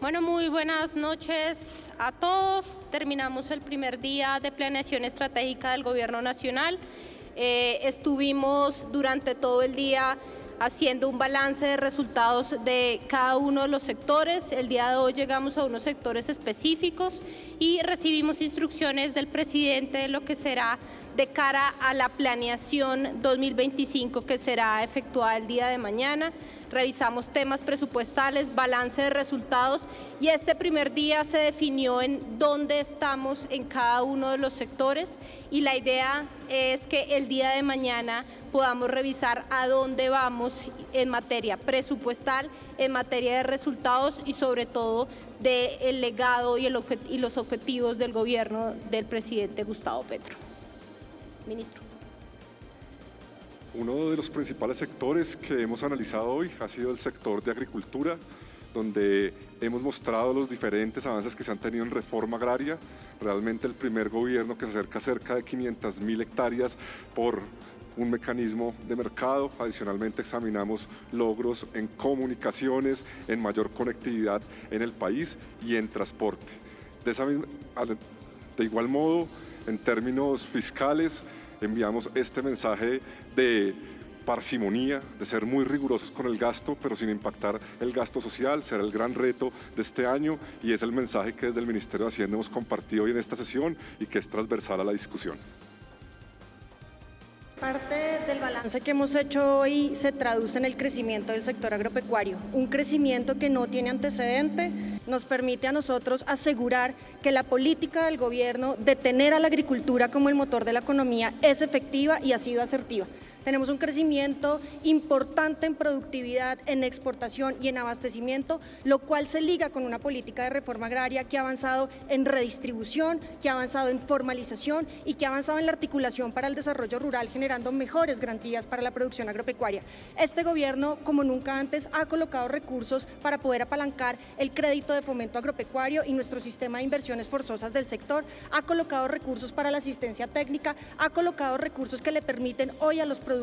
Bueno, muy buenas noches a todos. Terminamos el primer día de planeación estratégica del Gobierno Nacional. Estuvimos durante todo el día haciendo un balance de resultados de cada uno de los sectores. El día de hoy llegamos a unos sectores específicos y recibimos instrucciones del presidente de lo que será de cara a la planeación 2025 que será efectuada el día de mañana. Revisamos temas presupuestales, balance de resultados y este primer día se definió en dónde estamos en cada uno de los sectores y la idea es que el día de mañana podamos revisar a dónde vamos en materia presupuestal, en materia de resultados y sobre todo del legado y los objetivos del gobierno del presidente Gustavo Petro. Ministro. Uno de los principales sectores que hemos analizado hoy ha sido el sector de agricultura, donde hemos mostrado los diferentes avances que se han tenido en reforma agraria. Realmente el primer gobierno que se acerca a cerca de 500.000 hectáreas por un mecanismo de mercado. Adicionalmente examinamos logros en comunicaciones, en mayor conectividad en el país y en transporte. De igual modo, en términos fiscales, enviamos este mensaje de parsimonía, de ser muy rigurosos con el gasto, pero sin impactar el gasto social. Será el gran reto de este año y es el mensaje que desde el Ministerio de Hacienda hemos compartido hoy en esta sesión y que es transversal a la discusión. Parte del balance que hemos hecho hoy se traduce en el crecimiento del sector agropecuario, un crecimiento que no tiene antecedente, nos permite a nosotros asegurar que la política del gobierno de tener a la agricultura como el motor de la economía es efectiva y ha sido asertiva. Tenemos un crecimiento importante en productividad, en exportación y en abastecimiento, lo cual se liga con una política de reforma agraria que ha avanzado en redistribución, que ha avanzado en formalización y que ha avanzado en la articulación para el desarrollo rural, generando mejores garantías para la producción agropecuaria. Este gobierno, como nunca antes, ha colocado recursos para poder apalancar el crédito de fomento agropecuario y nuestro sistema de inversiones forzosas del sector, ha colocado recursos para la asistencia técnica, ha colocado recursos que le permiten hoy a los productores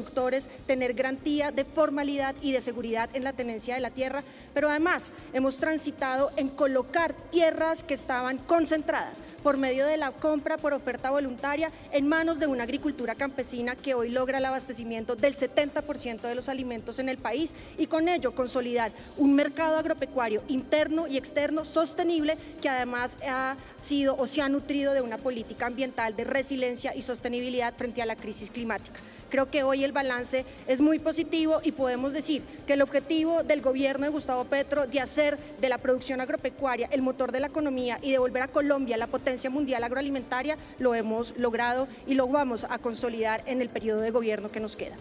tener garantía de formalidad y de seguridad en la tenencia de la tierra, pero además hemos transitado en colocar tierras que estaban concentradas por medio de la compra por oferta voluntaria en manos de una agricultura campesina que hoy logra el abastecimiento del 70% de los alimentos en el país y con ello consolidar un mercado agropecuario interno y externo sostenible que además ha sido o se ha nutrido de una política ambiental de resiliencia y sostenibilidad frente a la crisis climática. Creo que hoy el balance es muy positivo y podemos decir que el objetivo del gobierno de Gustavo Petro de hacer de la producción agropecuaria el motor de la economía y de volver a Colombia la potencia mundial agroalimentaria lo hemos logrado y lo vamos a consolidar en el periodo de gobierno que nos queda.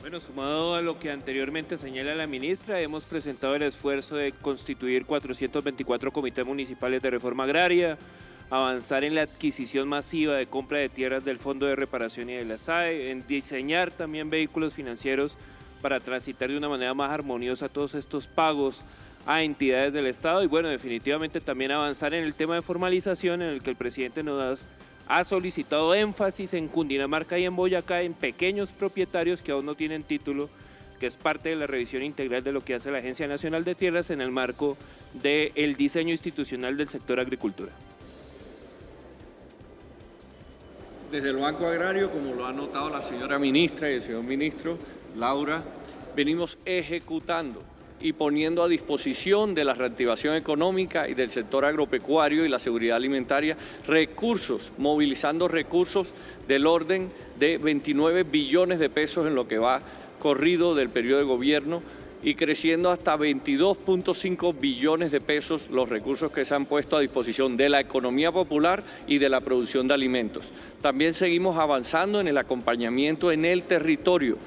Bueno, sumado a lo que anteriormente señala la ministra, hemos presentado el esfuerzo de constituir 424 comités municipales de reforma agraria, avanzar en la adquisición masiva de compra de tierras del Fondo de Reparación y de la SAE, en diseñar también vehículos financieros para transitar de una manera más armoniosa todos estos pagos a entidades del Estado y bueno, definitivamente también avanzar en el tema de formalización en el que el presidente nos ha solicitado énfasis en Cundinamarca y en Boyacá en pequeños propietarios que aún no tienen título, que es parte de la revisión integral de lo que hace la Agencia Nacional de Tierras en el marco del diseño institucional del sector agricultura. Desde el Banco Agrario, como lo ha notado la señora ministra y el señor ministro, Laura, venimos ejecutando y poniendo a disposición de la reactivación económica y del sector agropecuario y la seguridad alimentaria recursos, movilizando recursos del orden de 29 billones de pesos en lo que va corrido del periodo de gobierno y creciendo hasta 22.5 billones de pesos los recursos que se han puesto a disposición de la economía popular y de la producción de alimentos. También seguimos avanzando en el acompañamiento en el territorio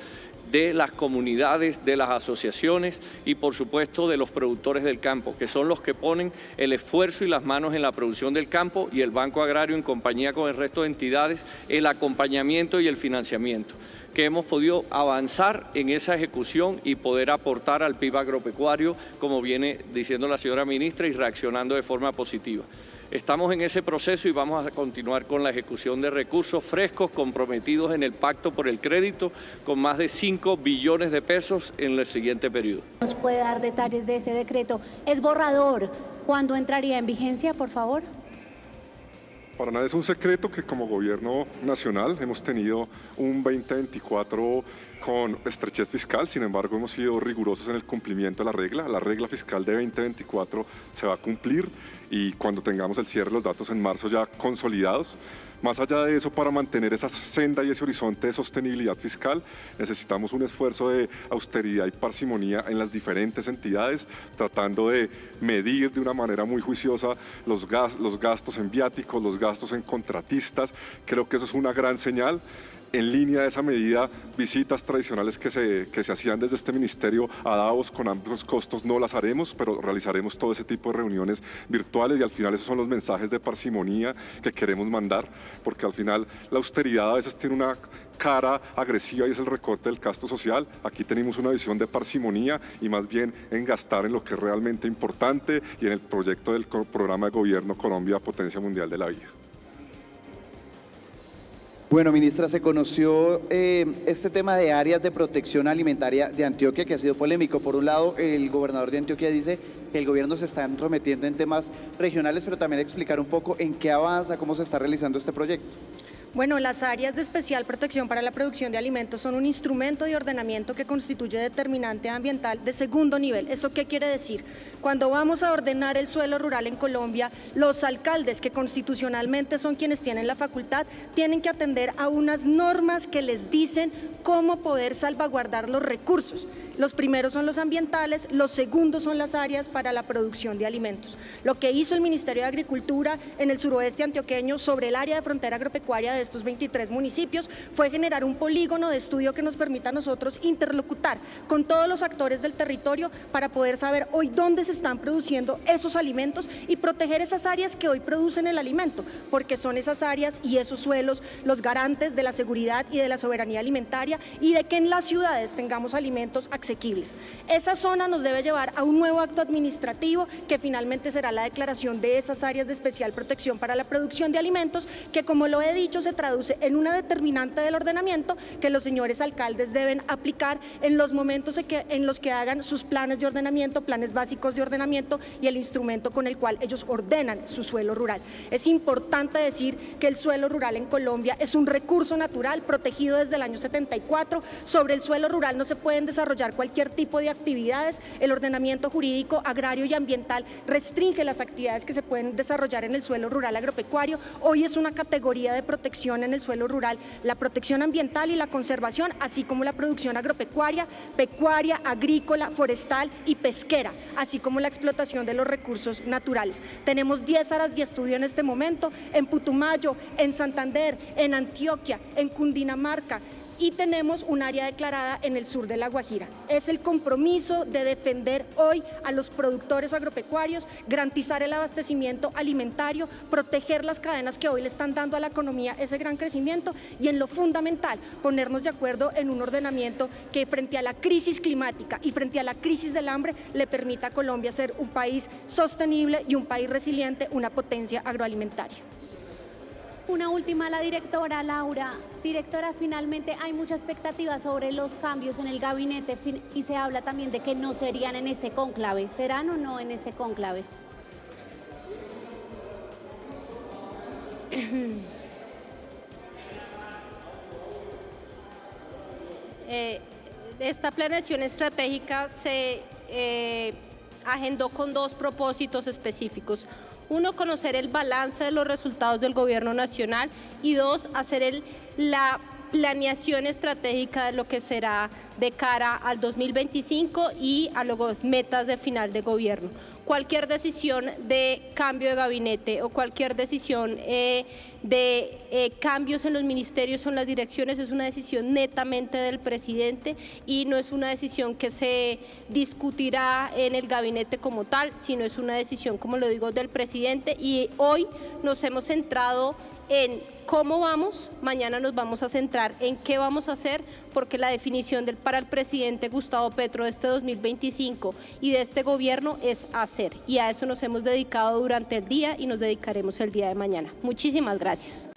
de las comunidades, de las asociaciones y por supuesto de los productores del campo, que son los que ponen el esfuerzo y las manos en la producción del campo y el Banco Agrario en compañía con el resto de entidades, el acompañamiento y el financiamiento, que hemos podido avanzar en esa ejecución y poder aportar al PIB agropecuario, como viene diciendo la señora ministra, y reaccionando de forma positiva. Estamos en ese proceso y vamos a continuar con la ejecución de recursos frescos comprometidos en el Pacto por el Crédito con más de 5 billones de pesos en el siguiente periodo. ¿Nos puede dar detalles de ese decreto? ¿Es borrador? ¿Cuándo entraría en vigencia, por favor? Para nada es un secreto que como gobierno nacional hemos tenido un 2024 con estrechez fiscal, sin embargo hemos sido rigurosos en el cumplimiento de la regla fiscal de 2024 se va a cumplir y cuando tengamos el cierre de los datos en marzo ya consolidados. Más allá de eso, para mantener esa senda y ese horizonte de sostenibilidad fiscal, necesitamos un esfuerzo de austeridad y parsimonía en las diferentes entidades, tratando de medir de una manera muy juiciosa los gastos en viáticos, los gastos en contratistas. Creo que eso es una gran señal. En línea de esa medida, visitas tradicionales que se hacían desde este ministerio a Davos con amplios costos no las haremos, pero realizaremos todo ese tipo de reuniones virtuales y al final esos son los mensajes de parsimonía que queremos mandar, porque al final la austeridad a veces tiene una cara agresiva y es el recorte del gasto social. Aquí tenemos una visión de parsimonía y más bien en gastar en lo que es realmente importante y en el proyecto del programa de gobierno Colombia Potencia Mundial de la Vida. Bueno, ministra, se conoció este tema de áreas de protección alimentaria de Antioquia que ha sido polémico. Por un lado, el gobernador de Antioquia dice que el gobierno se está entrometiendo en temas regionales, pero también explicar un poco en qué avanza, cómo se está realizando este proyecto. Bueno, las áreas de especial protección para la producción de alimentos son un instrumento de ordenamiento que constituye determinante ambiental de segundo nivel. ¿Eso qué quiere decir? Cuando vamos a ordenar el suelo rural en Colombia, los alcaldes, que constitucionalmente son quienes tienen la facultad, tienen que atender a unas normas que les dicen cómo poder salvaguardar los recursos. Los primeros son los ambientales, los segundos son las áreas para la producción de alimentos. Lo que hizo el Ministerio de Agricultura en el suroeste antioqueño sobre el área de frontera agropecuaria de estos 23 municipios fue generar un polígono de estudio que nos permita a nosotros interlocutar con todos los actores del territorio para poder saber hoy dónde se están produciendo esos alimentos y proteger esas áreas que hoy producen el alimento, porque son esas áreas y esos suelos los garantes de la seguridad y de la soberanía alimentaria y de que en las ciudades tengamos alimentos asequibles. Esa zona nos debe llevar a un nuevo acto administrativo que finalmente será la declaración de esas áreas de especial protección para la producción de alimentos, que como lo he dicho se traduce en una determinante del ordenamiento que los señores alcaldes deben aplicar en los momentos en los que hagan sus planes de ordenamiento, planes básicos de ordenamiento y el instrumento con el cual ellos ordenan su suelo rural. Es importante decir que el suelo rural en Colombia es un recurso natural protegido desde el año 74. Sobre el suelo rural no se pueden desarrollar cualquier tipo de actividades. El ordenamiento jurídico, agrario y ambiental restringe las actividades que se pueden desarrollar en el suelo rural agropecuario. Hoy es una categoría de protección en el suelo rural, la protección ambiental y la conservación, así como la producción agropecuaria, pecuaria, agrícola, forestal y pesquera, así como la explotación de los recursos naturales. Tenemos 10 áreas de estudio en este momento, en Putumayo, en Santander, en Antioquia, en Cundinamarca, y tenemos un área declarada en el sur de La Guajira. Es el compromiso de defender hoy a los productores agropecuarios, garantizar el abastecimiento alimentario, proteger las cadenas que hoy le están dando a la economía ese gran crecimiento y en lo fundamental, ponernos de acuerdo en un ordenamiento que frente a la crisis climática y frente a la crisis del hambre le permita a Colombia ser un país sostenible y un país resiliente, una potencia agroalimentaria. Una última, la directora Laura. Directora, finalmente hay mucha expectativa sobre los cambios en el gabinete y se habla también de que no serían en este cónclave. ¿Serán o no en este cónclave? Esta planeación estratégica se agendó con dos propósitos específicos. Uno, conocer el balance de los resultados del gobierno nacional y dos, hacer la planeación estratégica de lo que será de cara al 2025 y a las metas de final de gobierno. Cualquier decisión de cambio de gabinete o cualquier decisión de cambios en los ministerios o en las direcciones es una decisión netamente del presidente y no es una decisión que se discutirá en el gabinete como tal, sino es una decisión, como lo digo, del presidente, y hoy nos hemos centrado en cómo vamos, mañana nos vamos a centrar en qué vamos a hacer, porque la definición para el presidente Gustavo Petro de este 2025 y de este gobierno es hacer, y a eso nos hemos dedicado durante el día y nos dedicaremos el día de mañana. Muchísimas gracias.